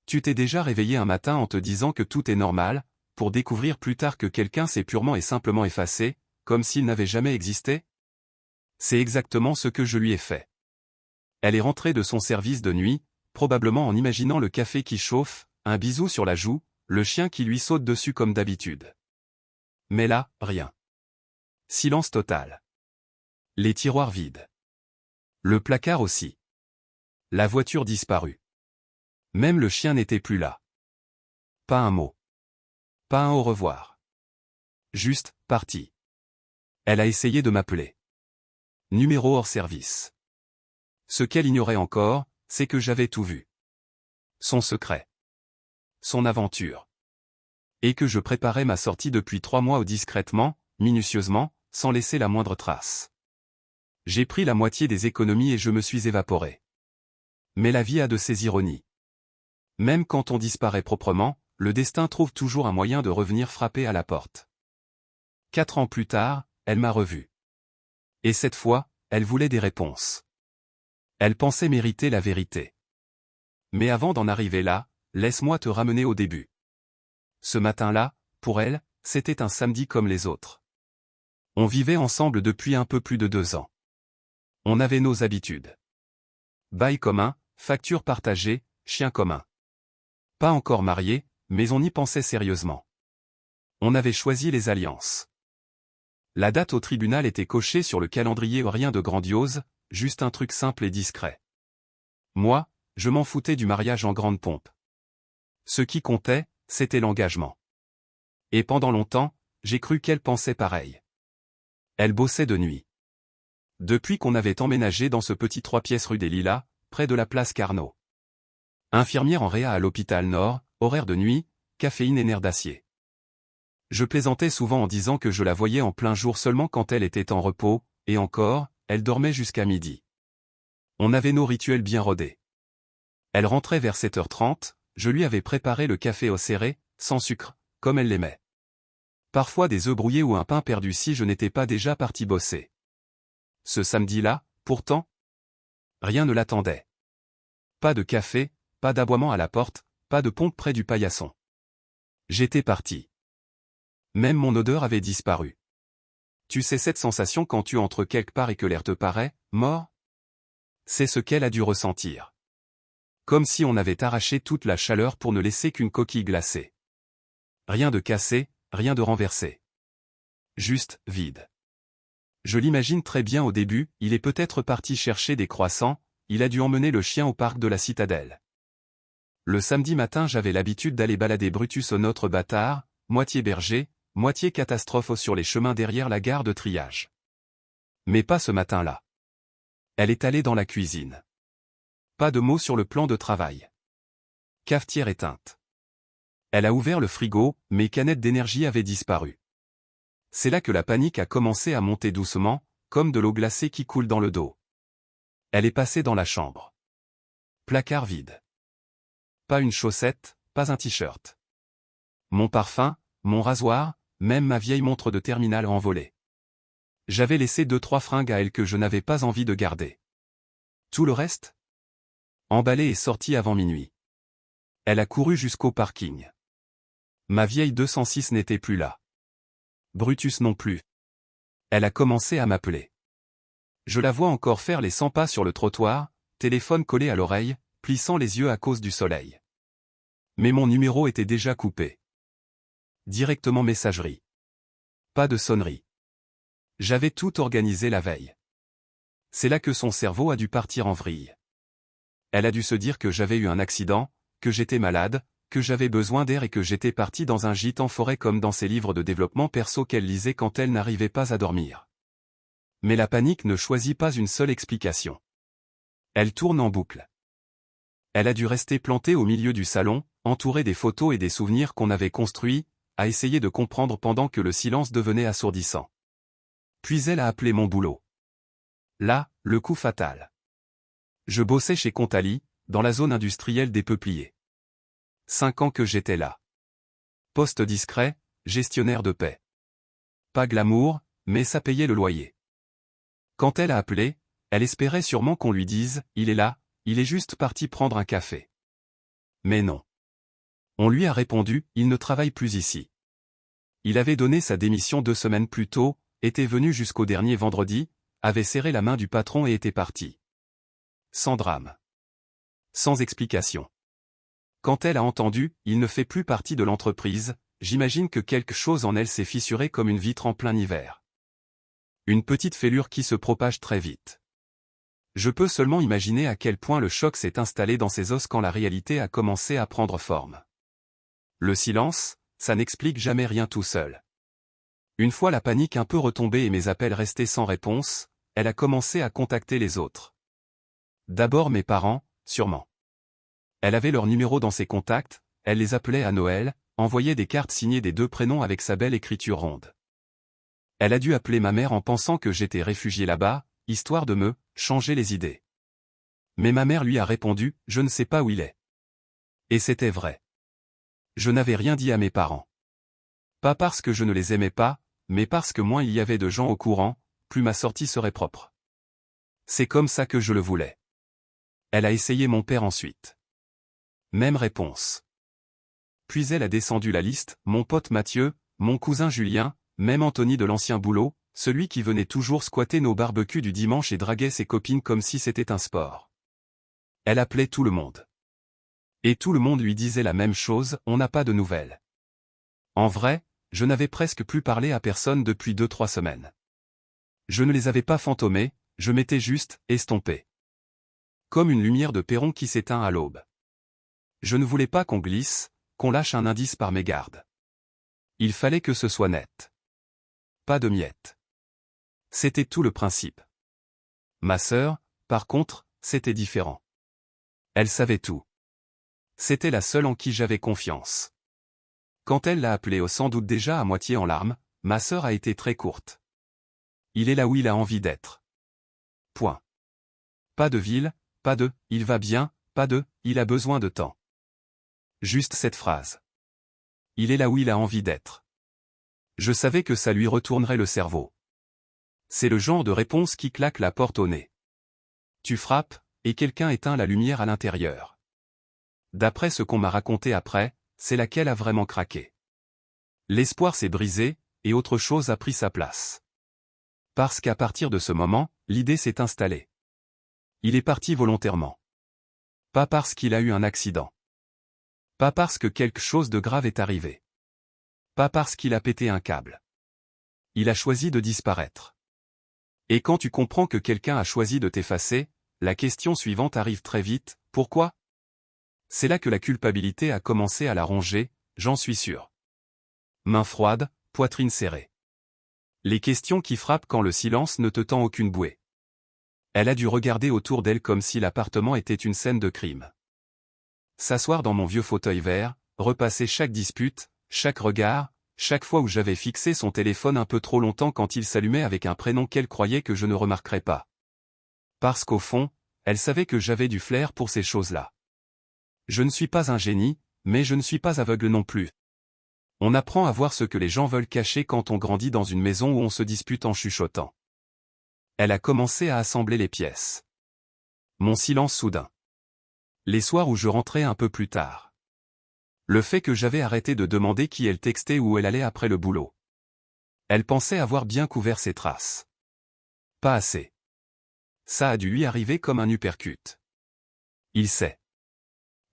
Tu t'es déjà réveillé un matin en te disant que tout est normal, pour découvrir plus tard que quelqu'un s'est purement et simplement effacé, comme s'il n'avait jamais existé? C'est exactement ce que je lui ai fait. Elle est rentrée de son service de nuit, probablement en imaginant le café qui chauffe, un bisou sur la joue, le chien qui lui saute dessus comme d'habitude. Mais là, rien. Silence total. Les tiroirs vides. Le placard aussi. La voiture disparue. Même le chien n'était plus là. Pas un mot. Pas un au revoir. Juste, parti. Elle a essayé de m'appeler. Numéro hors service. Ce qu'elle ignorait encore, c'est que j'avais tout vu. Son secret. Son aventure. Et que je préparais ma sortie depuis 3 mois discrètement, minutieusement, sans laisser la moindre trace. J'ai pris la moitié des économies et je me suis évaporé. Mais la vie a de ses ironies. Même quand on disparaît proprement, le destin trouve toujours un moyen de revenir frapper à la porte. 4 ans plus tard, elle m'a revu. Et cette fois, elle voulait des réponses. Elle pensait mériter la vérité. Mais avant d'en arriver là, laisse-moi te ramener au début. Ce matin-là, pour elle, c'était un samedi comme les autres. On vivait ensemble depuis un peu plus de 2 ans. On avait nos habitudes. Bail commun, facture partagée, chien commun. Pas encore mariés, mais on y pensait sérieusement. On avait choisi les alliances. La date au tribunal était cochée sur le calendrier, rien de grandiose, juste un truc simple et discret. Moi, je m'en foutais du mariage en grande pompe. Ce qui comptait, c'était l'engagement. Et pendant longtemps, j'ai cru qu'elle pensait pareil. Elle bossait de nuit. Depuis qu'on avait emménagé dans ce petit 3 pièces rue des Lilas, près de la place Carnot. Infirmière en réa à l'hôpital Nord, horaire de nuit, caféine et nerfs d'acier. Je plaisantais souvent en disant que je la voyais en plein jour seulement quand elle était en repos, et encore, elle dormait jusqu'à midi. On avait nos rituels bien rodés. Elle rentrait vers 7h30, je lui avais préparé le café au serré, sans sucre, comme elle l'aimait. Parfois des œufs brouillés ou un pain perdu si je n'étais pas déjà parti bosser. Ce samedi-là, pourtant, rien ne l'attendait. Pas de café, pas d'aboiement à la porte, pas de pompe près du paillasson. J'étais parti. Même mon odeur avait disparu. Tu sais cette sensation quand tu entres quelque part et que l'air te paraît mort? C'est ce qu'elle a dû ressentir. Comme si on avait arraché toute la chaleur pour ne laisser qu'une coquille glacée. Rien de cassé, rien de renversé. Juste, vide. Je l'imagine très bien au début, il est peut-être parti chercher des croissants, il a dû emmener le chien au parc de la Citadelle. Le samedi matin j'avais l'habitude d'aller balader Brutus au notre bâtard, moitié berger, moitié catastrophe sur les chemins derrière la gare de triage. Mais pas ce matin-là. Elle est allée dans la cuisine. Pas de mots sur le plan de travail. Cafetière éteinte. Elle a ouvert le frigo, mes canettes d'énergie avaient disparu. C'est là que la panique a commencé à monter doucement, comme de l'eau glacée qui coule dans le dos. Elle est passée dans la chambre. Placard vide. Pas une chaussette, pas un t-shirt. Mon parfum, mon rasoir, même ma vieille montre de terminal envolée. J'avais laissé 2-3 fringues à elle que je n'avais pas envie de garder. Tout le reste? Emballé et sorti avant minuit. Elle a couru jusqu'au parking. Ma vieille 206 n'était plus là. Brutus non plus. Elle a commencé à m'appeler. Je la vois encore faire les 100 pas sur le trottoir, téléphone collé à l'oreille, plissant les yeux à cause du soleil. Mais mon numéro était déjà coupé. Directement messagerie. Pas de sonnerie. J'avais tout organisé la veille. C'est là que son cerveau a dû partir en vrille. Elle a dû se dire que j'avais eu un accident, que j'étais malade, que j'avais besoin d'air et que j'étais parti dans un gîte en forêt comme dans ces livres de développement perso qu'elle lisait quand elle n'arrivait pas à dormir. Mais la panique ne choisit pas une seule explication. Elle tourne en boucle. Elle a dû rester plantée au milieu du salon, entourée des photos et des souvenirs qu'on avait construits, à essayer de comprendre pendant que le silence devenait assourdissant. Puis elle a appelé mon boulot. Là, le coup fatal. Je bossais chez Contali, dans la zone industrielle des Peupliers. 5 ans que j'étais là. Poste discret, gestionnaire de paie. Pas glamour, mais ça payait le loyer. Quand elle a appelé, elle espérait sûrement qu'on lui dise « Il est là, il est juste parti prendre un café ». Mais non. On lui a répondu, il ne travaille plus ici. Il avait donné sa démission 2 semaines plus tôt, était venu jusqu'au dernier vendredi, avait serré la main du patron et était parti. Sans drame. Sans explication. Quand elle a entendu, il ne fait plus partie de l'entreprise, j'imagine que quelque chose en elle s'est fissuré comme une vitre en plein hiver. Une petite fêlure qui se propage très vite. Je peux seulement imaginer à quel point le choc s'est installé dans ses os quand la réalité a commencé à prendre forme. Le silence, ça n'explique jamais rien tout seul. Une fois la panique un peu retombée et mes appels restés sans réponse, elle a commencé à contacter les autres. D'abord mes parents, sûrement. Elle avait leur numéro dans ses contacts, elle les appelait à Noël, envoyait des cartes signées des 2 prénoms avec sa belle écriture ronde. Elle a dû appeler ma mère en pensant que j'étais réfugié là-bas, histoire de me changer les idées. Mais ma mère lui a répondu, je ne sais pas où il est. Et c'était vrai. Je n'avais rien dit à mes parents. Pas parce que je ne les aimais pas, mais parce que moins il y avait de gens au courant, plus ma sortie serait propre. C'est comme ça que je le voulais. Elle a essayé mon père ensuite. Même réponse. Puis elle a descendu la liste, mon pote Mathieu, mon cousin Julien, même Anthony de l'ancien boulot, celui qui venait toujours squatter nos barbecues du dimanche et draguait ses copines comme si c'était un sport. Elle appelait tout le monde. Et tout le monde lui disait la même chose, on n'a pas de nouvelles. En vrai, je n'avais presque plus parlé à personne depuis 2-3 semaines. Je ne les avais pas fantomés, je m'étais juste estompé. Comme une lumière de perron qui s'éteint à l'aube. Je ne voulais pas qu'on glisse, qu'on lâche un indice par mégarde. Il fallait que ce soit net. Pas de miettes. C'était tout le principe. Ma sœur, par contre, c'était différent. Elle savait tout. C'était la seule en qui j'avais confiance. Quand elle l'a appelé sans doute déjà à moitié en larmes, ma sœur a été très courte. Il est là où il a envie d'être. Point. Pas de ville, pas de « il va bien », pas de « il a besoin de temps ». Juste cette phrase. Il est là où il a envie d'être. Je savais que ça lui retournerait le cerveau. C'est le genre de réponse qui claque la porte au nez. Tu frappes, et quelqu'un éteint la lumière à l'intérieur. D'après ce qu'on m'a raconté après, c'est laquelle a vraiment craqué. L'espoir s'est brisé, et autre chose a pris sa place. Parce qu'à partir de ce moment, l'idée s'est installée. Il est parti volontairement. Pas parce qu'il a eu un accident. Pas parce que quelque chose de grave est arrivé. Pas parce qu'il a pété un câble. Il a choisi de disparaître. Et quand tu comprends que quelqu'un a choisi de t'effacer, la question suivante arrive très vite, pourquoi ? C'est là que la culpabilité a commencé à la ronger, j'en suis sûr. Main froide, poitrine serrée. Les questions qui frappent quand le silence ne te tend aucune bouée. Elle a dû regarder autour d'elle comme si l'appartement était une scène de crime. S'asseoir dans mon vieux fauteuil vert, repasser chaque dispute, chaque regard, chaque fois où j'avais fixé son téléphone un peu trop longtemps quand il s'allumait avec un prénom qu'elle croyait que je ne remarquerais pas. Parce qu'au fond, elle savait que j'avais du flair pour ces choses-là. Je ne suis pas un génie, mais je ne suis pas aveugle non plus. On apprend à voir ce que les gens veulent cacher quand on grandit dans une maison où on se dispute en chuchotant. Elle a commencé à assembler les pièces. Mon silence soudain. Les soirs où je rentrais un peu plus tard. Le fait que j'avais arrêté de demander qui elle textait ou où elle allait après le boulot. Elle pensait avoir bien couvert ses traces. Pas assez. Ça a dû lui arriver comme un uppercut. Il sait.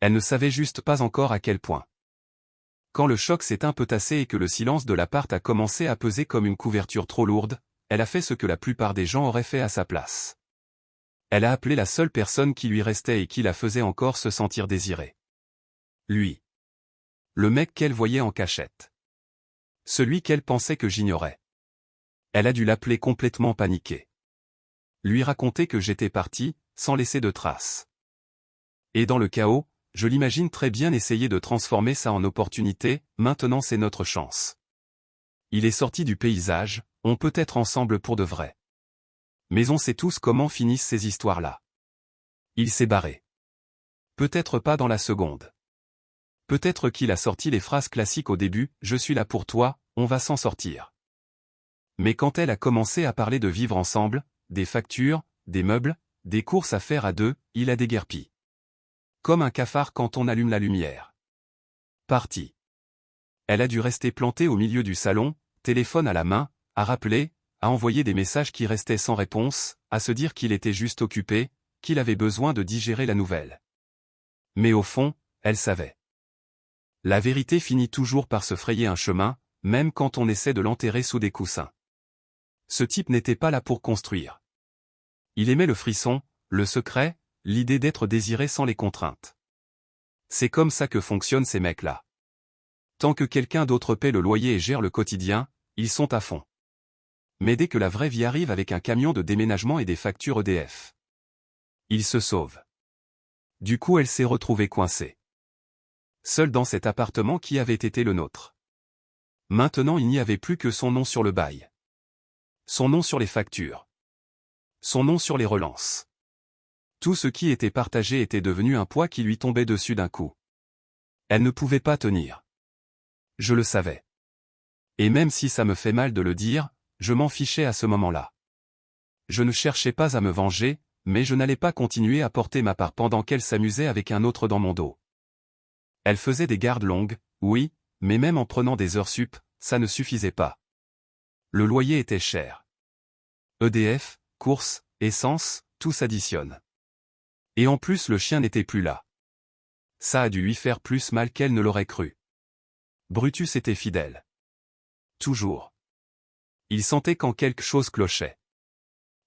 Elle ne savait juste pas encore à quel point. Quand le choc s'est un peu tassé et que le silence de l'appart a commencé à peser comme une couverture trop lourde, elle a fait ce que la plupart des gens auraient fait à sa place. Elle a appelé la seule personne qui lui restait et qui la faisait encore se sentir désirée. Lui. Le mec qu'elle voyait en cachette. Celui qu'elle pensait que j'ignorais. Elle a dû l'appeler complètement paniquée. Lui raconter que j'étais parti, sans laisser de traces. Et dans le chaos, je l'imagine très bien essayer de transformer ça en opportunité, maintenant c'est notre chance. Il est sorti du paysage, on peut être ensemble pour de vrai. Mais on sait tous comment finissent ces histoires-là. Il s'est barré. Peut-être pas dans la seconde. Peut-être qu'il a sorti les phrases classiques au début, je suis là pour toi, on va s'en sortir. Mais quand elle a commencé à parler de vivre ensemble, des factures, des meubles, des courses à faire à deux, il a déguerpi. Comme un cafard quand on allume la lumière. Parti. Elle a dû rester plantée au milieu du salon, téléphone à la main, à rappeler, à envoyer des messages qui restaient sans réponse, à se dire qu'il était juste occupé, qu'il avait besoin de digérer la nouvelle. Mais au fond, elle savait. La vérité finit toujours par se frayer un chemin, même quand on essaie de l'enterrer sous des coussins. Ce type n'était pas là pour construire. Il aimait le frisson, le secret, l'idée d'être désiré sans les contraintes. C'est comme ça que fonctionnent ces mecs-là. Tant que quelqu'un d'autre paie le loyer et gère le quotidien, ils sont à fond. Mais dès que la vraie vie arrive avec un camion de déménagement et des factures EDF, ils se sauvent. Du coup, elle s'est retrouvée coincée. Seule dans cet appartement qui avait été le nôtre. Maintenant, il n'y avait plus que son nom sur le bail. Son nom sur les factures. Son nom sur les relances. Tout ce qui était partagé était devenu un poids qui lui tombait dessus d'un coup. Elle ne pouvait pas tenir. Je le savais. Et même si ça me fait mal de le dire, je m'en fichais à ce moment-là. Je ne cherchais pas à me venger, mais je n'allais pas continuer à porter ma part pendant qu'elle s'amusait avec un autre dans mon dos. Elle faisait des gardes longues, oui, mais même en prenant des heures sup, ça ne suffisait pas. Le loyer était cher. EDF, courses, essence, tout s'additionne. Et en plus le chien n'était plus là. Ça a dû lui faire plus mal qu'elle ne l'aurait cru. Brutus était fidèle. Toujours. Il sentait quand quelque chose clochait.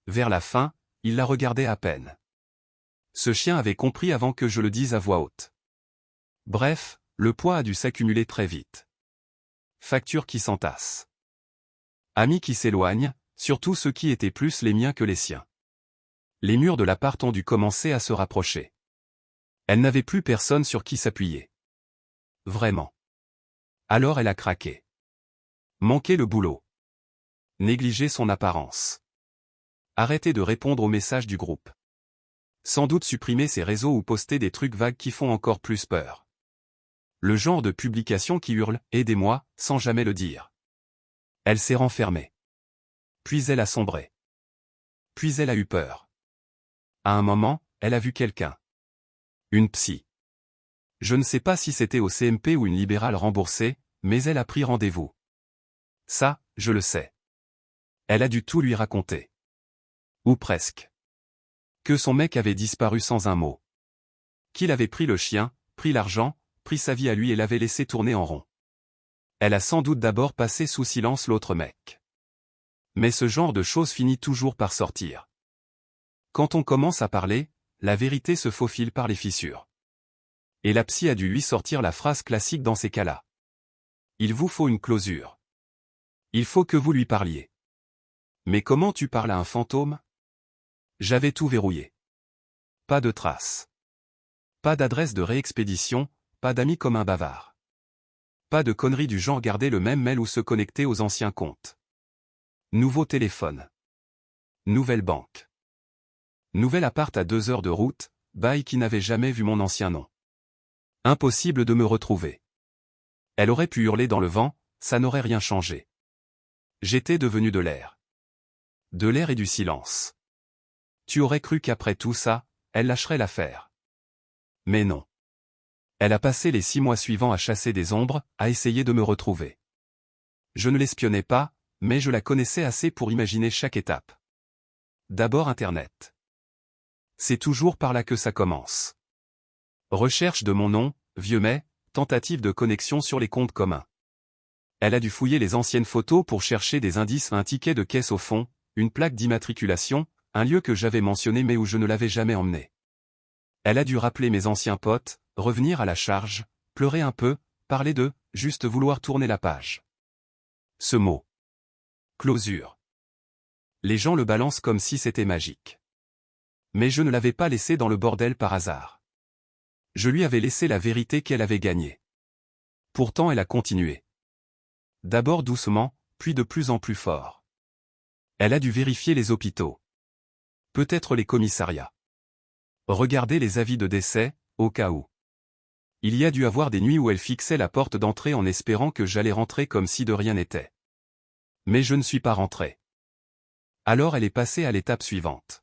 Vers la fin, il la regardait à peine. Ce chien avait compris avant que je le dise à voix haute. Bref, le poids a dû s'accumuler très vite. Factures qui s'entassent. Amis qui s'éloignent, surtout ceux qui étaient plus les miens que les siens. Les murs de l'appart ont dû commencer à se rapprocher. Elle n'avait plus personne sur qui s'appuyer. Vraiment. Alors elle a craqué. Manquer le boulot. Négliger son apparence. Arrêter de répondre aux messages du groupe. Sans doute supprimer ses réseaux ou poster des trucs vagues qui font encore plus peur. Le genre de publication qui hurle « Aidez-moi » sans jamais le dire. Elle s'est renfermée. Puis elle a sombré. Puis elle a eu peur. À un moment, elle a vu quelqu'un. Une psy. Je ne sais pas si c'était au CMP ou une libérale remboursée, mais elle a pris rendez-vous. Ça, je le sais. Elle a dû tout lui raconter. Ou presque. Que son mec avait disparu sans un mot. Qu'il avait pris le chien, pris l'argent, pris sa vie à lui et l'avait laissé tourner en rond. Elle a sans doute d'abord passé sous silence l'autre mec. Mais ce genre de choses finit toujours par sortir. Quand on commence à parler, la vérité se faufile par les fissures. Et la psy a dû lui sortir la phrase classique dans ces cas-là. Il vous faut une closure. Il faut que vous lui parliez. Mais comment tu parles à un fantôme? J'avais tout verrouillé. Pas de traces. Pas d'adresse de réexpédition, pas d'amis comme un bavard. Pas de conneries du genre garder le même mail ou se connecter aux anciens comptes. Nouveau téléphone. Nouvelle banque. Nouvel appart à 2 heures de route, bail qui n'avait jamais vu mon ancien nom. Impossible de me retrouver. Elle aurait pu hurler dans le vent, ça n'aurait rien changé. J'étais devenu de l'air. De l'air et du silence. Tu aurais cru qu'après tout ça, elle lâcherait l'affaire. Mais non. Elle a passé les 6 mois suivants à chasser des ombres, à essayer de me retrouver. Je ne l'espionnais pas, mais je la connaissais assez pour imaginer chaque étape. D'abord Internet. C'est toujours par là que ça commence. Recherche de mon nom, vieux mai, tentative de connexion sur les comptes communs. Elle a dû fouiller les anciennes photos pour chercher des indices, un ticket de caisse au fond, une plaque d'immatriculation, un lieu que j'avais mentionné mais où je ne l'avais jamais emmené. Elle a dû rappeler mes anciens potes, revenir à la charge, pleurer un peu, parler de « juste vouloir tourner la page ». Ce mot. Closure. Les gens le balancent comme si c'était magique. Mais je ne l'avais pas laissé dans le bordel par hasard. Je lui avais laissé la vérité qu'elle avait gagnée. Pourtant elle a continué. D'abord doucement, puis de plus en plus fort. Elle a dû vérifier les hôpitaux. Peut-être les commissariats. Regarder les avis de décès, au cas où. Il y a dû avoir des nuits où elle fixait la porte d'entrée en espérant que j'allais rentrer comme si de rien n'était. Mais je ne suis pas rentré. Alors elle est passée à l'étape suivante.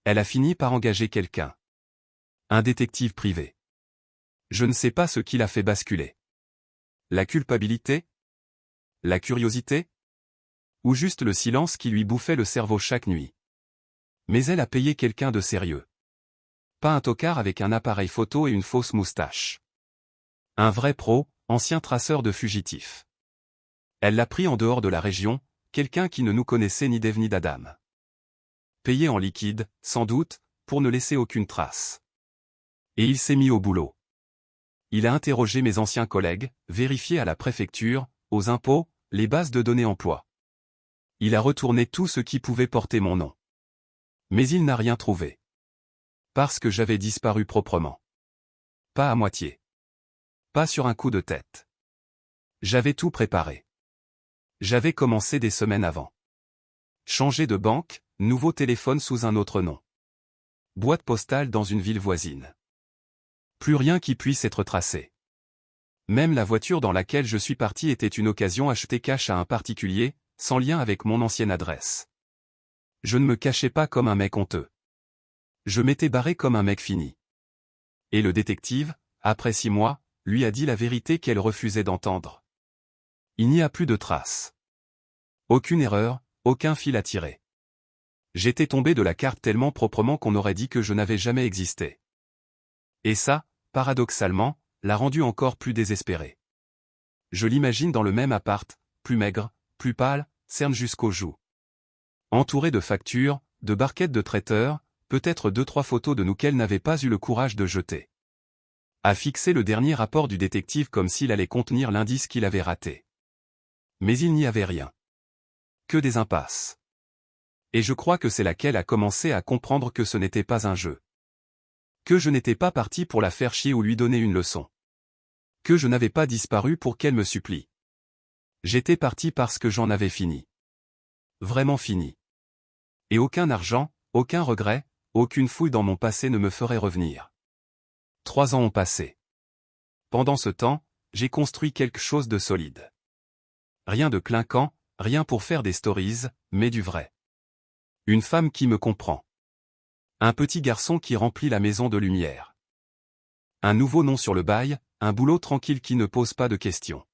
Elle a fini par engager quelqu'un. Un détective privé. Je ne sais pas ce qui l'a fait basculer. La culpabilité? La curiosité? Ou juste le silence qui lui bouffait le cerveau chaque nuit? Mais elle a payé quelqu'un de sérieux. Pas un tocard avec un appareil photo et une fausse moustache. Un vrai pro, ancien traceur de fugitifs. Elle l'a pris en dehors de la région, quelqu'un qui ne nous connaissait ni d'Ève ni d'Adam. Payé en liquide, sans doute, pour ne laisser aucune trace. Et il s'est mis au boulot. Il a interrogé mes anciens collègues, vérifié à la préfecture, aux impôts, les bases de données emploi. Il a retourné tout ce qui pouvait porter mon nom. Mais il n'a rien trouvé. Parce que j'avais disparu proprement. Pas à moitié. Pas sur un coup de tête. J'avais tout préparé. J'avais commencé des semaines avant. Changer de banque, nouveau téléphone sous un autre nom. Boîte postale dans une ville voisine. Plus rien qui puisse être tracé. Même la voiture dans laquelle je suis parti était une occasion achetée cash à un particulier, sans lien avec mon ancienne adresse. Je ne me cachais pas comme un mec honteux. Je m'étais barré comme un mec fini. Et le détective, après 6 mois, lui a dit la vérité qu'elle refusait d'entendre. Il n'y a plus de traces. Aucune erreur, aucun fil à tirer. J'étais tombé de la carte tellement proprement qu'on aurait dit que je n'avais jamais existé. Et ça, paradoxalement, l'a rendu encore plus désespéré. Je l'imagine dans le même appart, plus maigre, plus pâle, cerne jusqu'aux joues. Entouré de factures, de barquettes de traiteurs, peut-être 2-3 photos de nous qu'elle n'avait pas eu le courage de jeter. A fixé le dernier rapport du détective comme s'il allait contenir l'indice qu'il avait raté. Mais il n'y avait rien. Que des impasses. Et je crois que c'est là qu'elle a commencé à comprendre que ce n'était pas un jeu. Que je n'étais pas parti pour la faire chier ou lui donner une leçon. Que je n'avais pas disparu pour qu'elle me supplie. J'étais parti parce que j'en avais fini. Vraiment fini. Et aucun argent, aucun regret, aucune fouille dans mon passé ne me ferait revenir. 3 ans ont passé. Pendant ce temps, j'ai construit quelque chose de solide. Rien de clinquant, rien pour faire des stories, mais du vrai. Une femme qui me comprend. Un petit garçon qui remplit la maison de lumière. Un nouveau nom sur le bail, un boulot tranquille qui ne pose pas de questions.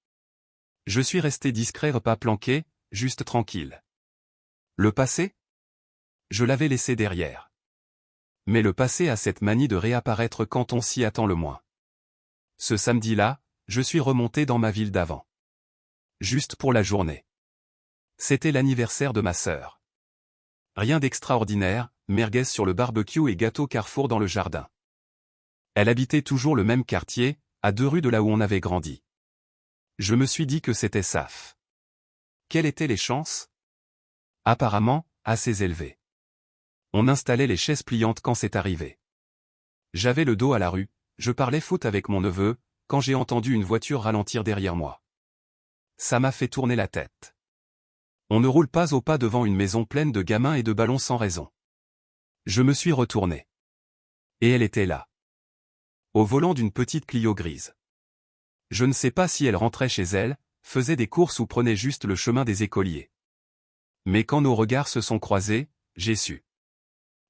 Je suis resté discret, pas planqué, juste tranquille. Le passé? Je l'avais laissé derrière. Mais le passé a cette manie de réapparaître quand on s'y attend le moins. Ce samedi-là, je suis remonté dans ma ville d'avant. Juste pour la journée. C'était l'anniversaire de ma sœur. Rien d'extraordinaire, merguez sur le barbecue et gâteau Carrefour dans le jardin. Elle habitait toujours le même quartier, à 2 rues de là où on avait grandi. Je me suis dit que c'était safe. Quelles étaient les chances? Apparemment, assez élevées. On installait les chaises pliantes quand c'est arrivé. J'avais le dos à la rue, je parlais foot avec mon neveu, quand j'ai entendu une voiture ralentir derrière moi. Ça m'a fait tourner la tête. On ne roule pas au pas devant une maison pleine de gamins et de ballons sans raison. Je me suis retourné. Et elle était là. Au volant d'une petite Clio grise. Je ne sais pas si elle rentrait chez elle, faisait des courses ou prenait juste le chemin des écoliers. Mais quand nos regards se sont croisés, j'ai su.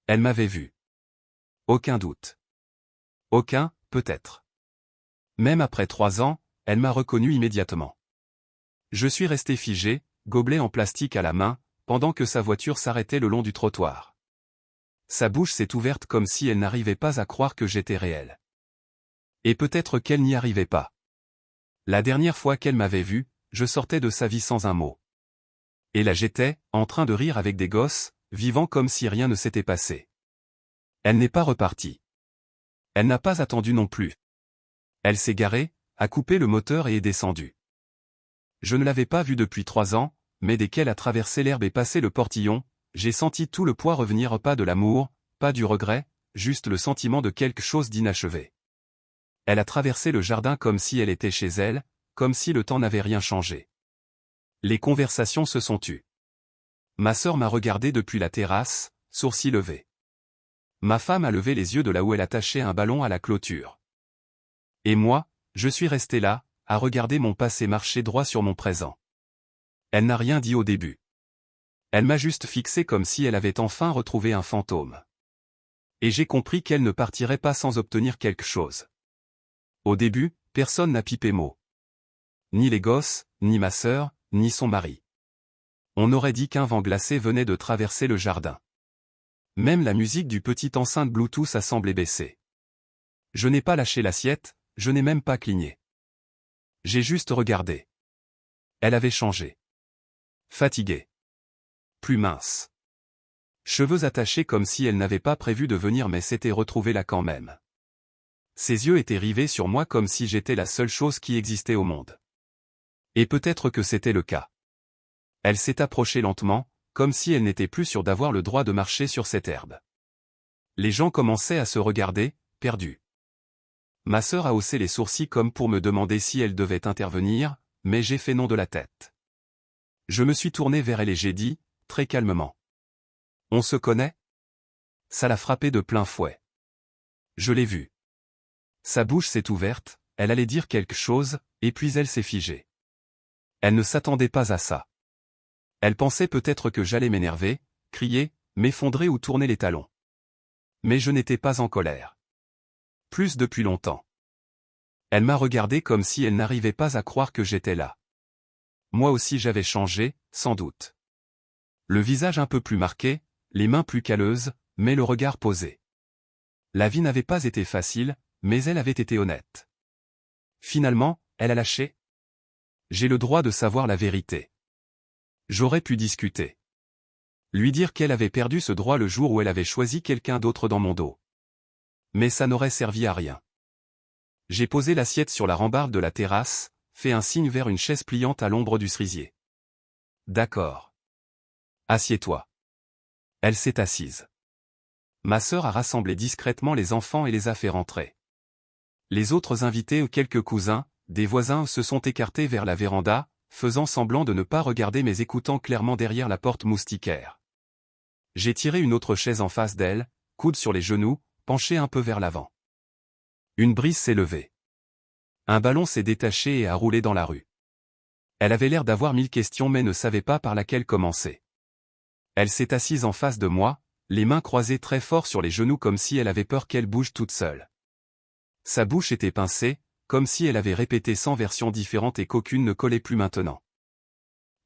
Elle m'avait vu. Aucun doute. Aucun, peut-être. Même après 3 ans, elle m'a reconnu immédiatement. Je suis resté figé, gobelet en plastique à la main, pendant que sa voiture s'arrêtait le long du trottoir. Sa bouche s'est ouverte comme si elle n'arrivait pas à croire que j'étais réel. Et peut-être qu'elle n'y arrivait pas. La dernière fois qu'elle m'avait vu, je sortais de sa vie sans un mot. Et là j'étais, en train de rire avec des gosses, vivant comme si rien ne s'était passé. Elle n'est pas repartie. Elle n'a pas attendu non plus. Elle s'est garée, a coupé le moteur et est descendue. Je ne l'avais pas vue depuis 3 ans, mais dès qu'elle a traversé l'herbe et passé le portillon, j'ai senti tout le poids revenir, pas de l'amour, pas du regret, juste le sentiment de quelque chose d'inachevé. Elle a traversé le jardin comme si elle était chez elle, comme si le temps n'avait rien changé. Les conversations se sont tues. Ma sœur m'a regardé depuis la terrasse, sourcils levés. Ma femme a levé les yeux de là où elle attachait un ballon à la clôture. Et moi, je suis resté là, à regarder mon passé marcher droit sur mon présent. Elle n'a rien dit au début. Elle m'a juste fixé comme si elle avait enfin retrouvé un fantôme. Et j'ai compris qu'elle ne partirait pas sans obtenir quelque chose. Au début, personne n'a pipé mot. Ni les gosses, ni ma sœur, ni son mari. On aurait dit qu'un vent glacé venait de traverser le jardin. Même la musique du petit enceinte Bluetooth a semblé baisser. Je n'ai pas lâché l'assiette, je n'ai même pas cligné. J'ai juste regardé. Elle avait changé. Fatiguée. Plus mince. Cheveux attachés comme si elle n'avait pas prévu de venir mais s'était retrouvée là quand même. Ses yeux étaient rivés sur moi comme si j'étais la seule chose qui existait au monde. Et peut-être que c'était le cas. Elle s'est approchée lentement, comme si elle n'était plus sûre d'avoir le droit de marcher sur cette herbe. Les gens commençaient à se regarder, perdus. Ma sœur a haussé les sourcils comme pour me demander si elle devait intervenir, mais j'ai fait non de la tête. Je me suis tourné vers elle et j'ai dit, très calmement. On se connaît? Ça l'a frappé de plein fouet. Je l'ai vue. Sa bouche s'est ouverte, elle allait dire quelque chose, et puis elle s'est figée. Elle ne s'attendait pas à ça. Elle pensait peut-être que j'allais m'énerver, crier, m'effondrer ou tourner les talons. Mais je n'étais pas en colère. Plus depuis longtemps. Elle m'a regardé comme si elle n'arrivait pas à croire que j'étais là. Moi aussi j'avais changé, sans doute. Le visage un peu plus marqué, les mains plus calleuses, mais le regard posé. La vie n'avait pas été facile, mais elle avait été honnête. Finalement, elle a lâché. J'ai le droit de savoir la vérité. J'aurais pu discuter. Lui dire qu'elle avait perdu ce droit le jour où elle avait choisi quelqu'un d'autre dans mon dos. Mais ça n'aurait servi à rien. J'ai posé l'assiette sur la rambarde de la terrasse, fait un signe vers une chaise pliante à l'ombre du cerisier. D'accord. Assieds-toi. Elle s'est assise. Ma sœur a rassemblé discrètement les enfants et les a fait rentrer. Les autres invités ou quelques cousins, des voisins se sont écartés vers la véranda, faisant semblant de ne pas regarder mais écoutant clairement derrière la porte moustiquaire. J'ai tiré une autre chaise en face d'elle, coude sur les genoux, penché un peu vers l'avant. Une brise s'est levée. Un ballon s'est détaché et a roulé dans la rue. Elle avait l'air d'avoir 1000 questions mais ne savait pas par laquelle commencer. Elle s'est assise en face de moi, les mains croisées très fort sur les genoux comme si elle avait peur qu'elle bouge toute seule. Sa bouche était pincée, comme si elle avait répété 100 versions différentes et qu'aucune ne collait plus maintenant.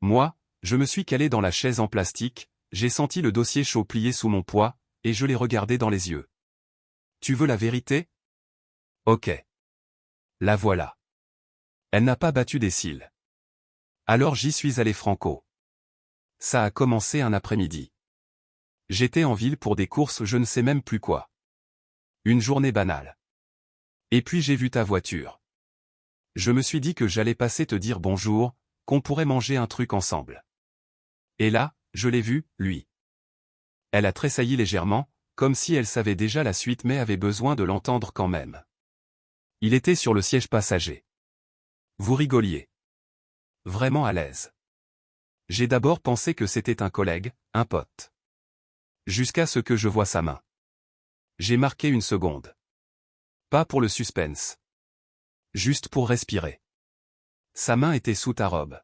Moi, je me suis calé dans la chaise en plastique, j'ai senti le dossier chaud plier sous mon poids, et je l'ai regardé dans les yeux. Tu veux la vérité? Ok. La voilà. Elle n'a pas battu des cils. Alors j'y suis allé franco. Ça a commencé un après-midi. J'étais en ville pour des courses je ne sais même plus quoi. Une journée banale. Et puis j'ai vu ta voiture. Je me suis dit que j'allais passer te dire bonjour, qu'on pourrait manger un truc ensemble. Et là, je l'ai vu, lui. Elle a tressailli légèrement, comme si elle savait déjà la suite mais avait besoin de l'entendre quand même. Il était sur le siège passager. Vous rigoliez. Vraiment à l'aise. J'ai d'abord pensé que c'était un collègue, un pote. Jusqu'à ce que je voie sa main. J'ai marqué une seconde. Pas pour le suspense. Juste pour respirer. Sa main était sous ta robe.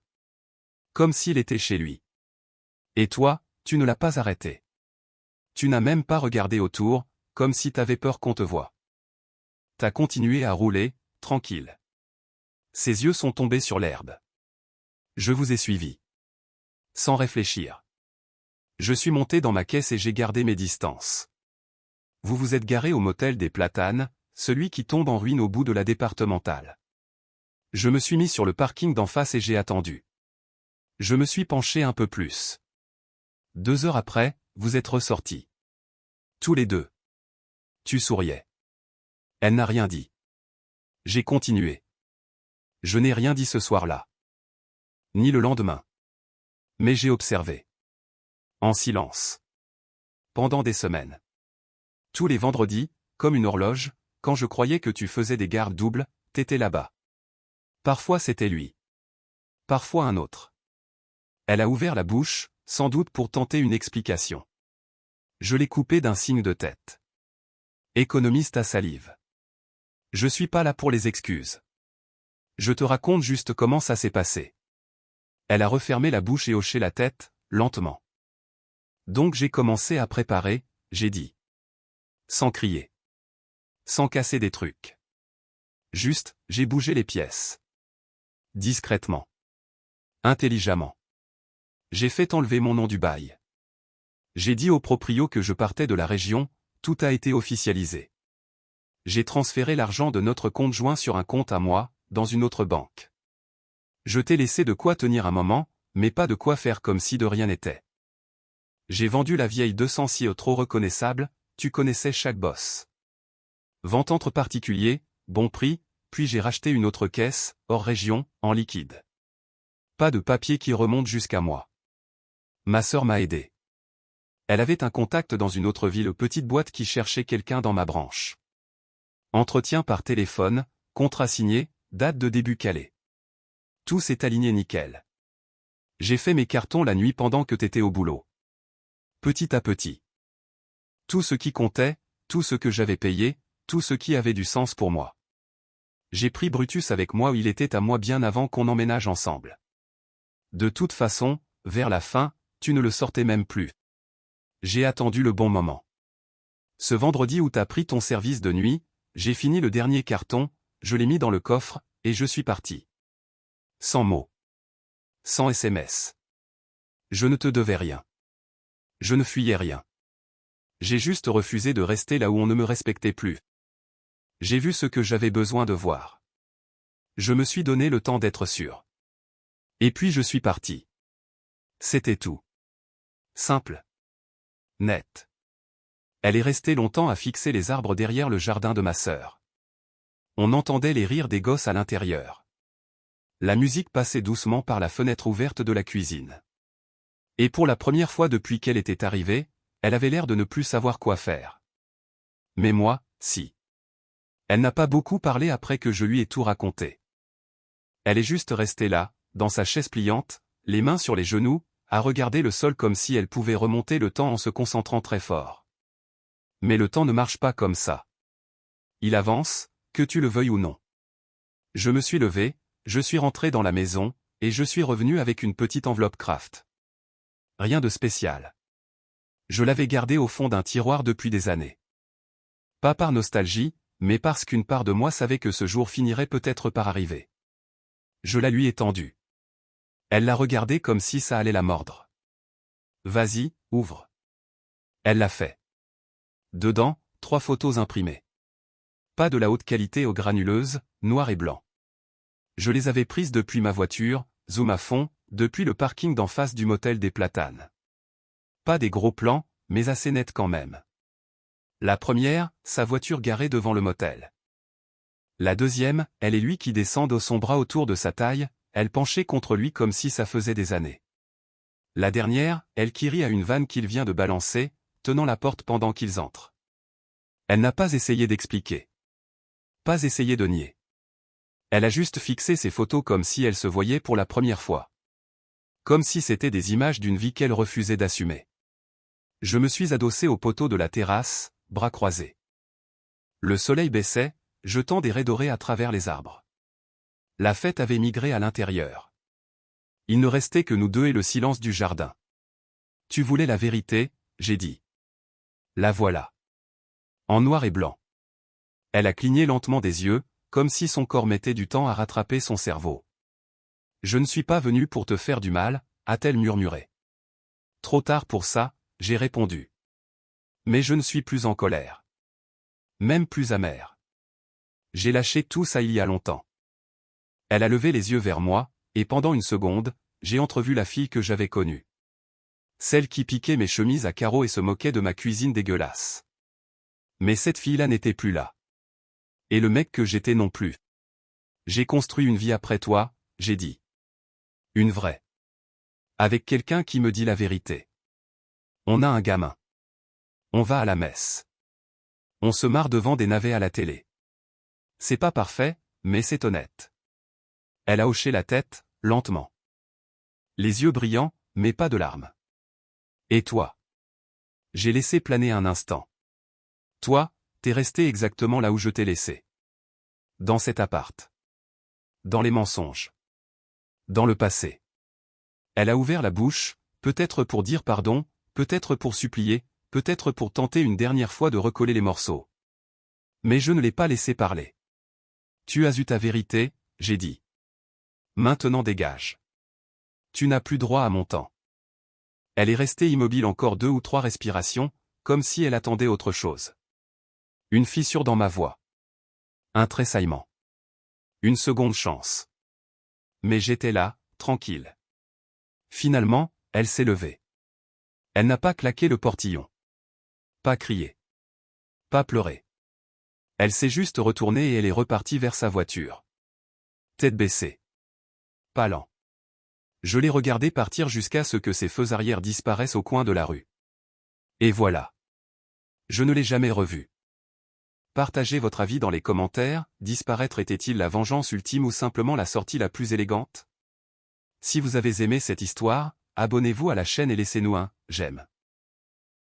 Comme s'il était chez lui. Et toi, tu ne l'as pas arrêté. Tu n'as même pas regardé autour, comme si t'avais peur qu'on te voie. T'as continué à rouler, tranquille. Ses yeux sont tombés sur l'herbe. Je vous ai suivi. Sans réfléchir. Je suis monté dans ma caisse et j'ai gardé mes distances. Vous vous êtes garé au motel des Platanes, celui qui tombe en ruine au bout de la départementale. Je me suis mis sur le parking d'en face et j'ai attendu. Je me suis penché un peu plus. 2 heures après, vous êtes ressortis. Tous les deux. Tu souriais. Elle n'a rien dit. J'ai continué. Je n'ai rien dit ce soir-là. Ni le lendemain. Mais j'ai observé. En silence. Pendant des semaines. Tous les vendredis, comme une horloge, quand je croyais que tu faisais des gardes doubles, t'étais là-bas. Parfois c'était lui. Parfois un autre. Elle a ouvert la bouche, sans doute pour tenter une explication. Je l'ai coupé d'un signe de tête. Économiste à salive. Je suis pas là pour les excuses. Je te raconte juste comment ça s'est passé. Elle a refermé la bouche et hoché la tête, lentement. Donc j'ai commencé à préparer, j'ai dit. Sans crier. Sans casser des trucs. Juste, j'ai bougé les pièces. Discrètement. Intelligemment. J'ai fait enlever mon nom du bail. J'ai dit au proprio que je partais de la région, tout a été officialisé. J'ai transféré l'argent de notre compte joint sur un compte à moi, dans une autre banque. Je t'ai laissé de quoi tenir un moment, mais pas de quoi faire comme si de rien n'était. J'ai vendu la vieille 200 si trop reconnaissable, tu connaissais chaque boss. Vente entre particuliers, bon prix, puis j'ai racheté une autre caisse, hors région, en liquide. Pas de papier qui remonte jusqu'à moi. Ma sœur m'a aidé. Elle avait un contact dans une autre ville, petite boîte qui cherchait quelqu'un dans ma branche. Entretien par téléphone, contrat signé, date de début calée. Tout s'est aligné nickel. J'ai fait mes cartons la nuit pendant que t'étais au boulot. Petit à petit. Tout ce qui comptait, tout ce que j'avais payé, tout ce qui avait du sens pour moi. J'ai pris Brutus avec moi où il était à moi bien avant qu'on emménage ensemble. De toute façon, vers la fin, tu ne le sortais même plus. J'ai attendu le bon moment. Ce vendredi où t'as pris ton service de nuit, j'ai fini le dernier carton, je l'ai mis dans le coffre, et je suis parti. Sans mots. Sans SMS. Je ne te devais rien. Je ne fuyais rien. J'ai juste refusé de rester là où on ne me respectait plus. J'ai vu ce que j'avais besoin de voir. Je me suis donné le temps d'être sûr. Et puis je suis parti. C'était tout. Simple. Net. Elle est restée longtemps à fixer les arbres derrière le jardin de ma sœur. On entendait les rires des gosses à l'intérieur. La musique passait doucement par la fenêtre ouverte de la cuisine. Et pour la première fois depuis qu'elle était arrivée, elle avait l'air de ne plus savoir quoi faire. Mais moi, si. Elle n'a pas beaucoup parlé après que je lui ai tout raconté. Elle est juste restée là, dans sa chaise pliante, les mains sur les genoux, à regarder le sol comme si elle pouvait remonter le temps en se concentrant très fort. Mais le temps ne marche pas comme ça. Il avance, que tu le veuilles ou non. Je me suis levé, je suis rentré dans la maison, et je suis revenu avec une petite enveloppe Kraft. Rien de spécial. Je l'avais gardée au fond d'un tiroir depuis des années. Pas par nostalgie, mais parce qu'une part de moi savait que ce jour finirait peut-être par arriver. Je la lui ai tendue. Elle l'a regardée comme si ça allait la mordre. Vas-y, ouvre. Elle l'a fait. Dedans, 3 photos imprimées. Pas de la haute qualité aux granuleuses, noir et blanc. Je les avais prises depuis ma voiture, zoom à fond, depuis le parking d'en face du motel des Platanes. Pas des gros plans, mais assez nets quand même. La première, sa voiture garée devant le motel. La deuxième, elle et lui qui descendent son bras autour de sa taille, elle penchée contre lui comme si ça faisait des années. La dernière, elle qui rit à une vanne qu'il vient de balancer, tenant la porte pendant qu'ils entrent. Elle n'a pas essayé d'expliquer. Pas essayé de nier. Elle a juste fixé ses photos comme si elle se voyait pour la première fois. Comme si c'était des images d'une vie qu'elle refusait d'assumer. Je me suis adossé au poteau de la terrasse, bras croisés. Le soleil baissait, jetant des raies dorées à travers les arbres. La fête avait migré à l'intérieur. Il ne restait que nous deux et le silence du jardin. Tu voulais la vérité, j'ai dit. La voilà. En noir et blanc. Elle a cligné lentement des yeux, comme si son corps mettait du temps à rattraper son cerveau. Je ne suis pas venu pour te faire du mal, a-t-elle murmuré. Trop tard pour ça, j'ai répondu. Mais je ne suis plus en colère. Même plus amer. J'ai lâché tout ça il y a longtemps. Elle a levé les yeux vers moi, et pendant une seconde, j'ai entrevu la fille que j'avais connue. Celle qui piquait mes chemises à carreaux et se moquait de ma cuisine dégueulasse. Mais cette fille-là n'était plus là. Et le mec que j'étais non plus. J'ai construit une vie après toi, j'ai dit. Une vraie. Avec quelqu'un qui me dit la vérité. On a un gamin. On va à la messe. On se marre devant des navets à la télé. C'est pas parfait, mais c'est honnête. Elle a hoché la tête, lentement. Les yeux brillants, mais pas de larmes. Et toi? J'ai laissé planer un instant. Toi, t'es resté exactement là où je t'ai laissé. Dans cet appart. Dans les mensonges. Dans le passé. Elle a ouvert la bouche, peut-être pour dire pardon, peut-être pour supplier, peut-être pour tenter une dernière fois de recoller les morceaux. Mais je ne l'ai pas laissé parler. Tu as eu ta vérité, j'ai dit. Maintenant dégage. Tu n'as plus droit à mon temps. Elle est restée immobile encore 2 ou 3 respirations, comme si elle attendait autre chose. Une fissure dans ma voix. Un tressaillement. Une seconde chance. Mais j'étais là, tranquille. Finalement, elle s'est levée. Elle n'a pas claqué le portillon. Pas crié. Pas pleuré. Elle s'est juste retournée et elle est repartie vers sa voiture. Tête baissée. Pas lent. Je l'ai regardée partir jusqu'à ce que ses feux arrière disparaissent au coin de la rue. Et voilà. Je ne l'ai jamais revue. Partagez votre avis dans les commentaires, disparaître était-il la vengeance ultime ou simplement la sortie la plus élégante? Si vous avez aimé cette histoire, abonnez-vous à la chaîne et laissez-nous un « j'aime ».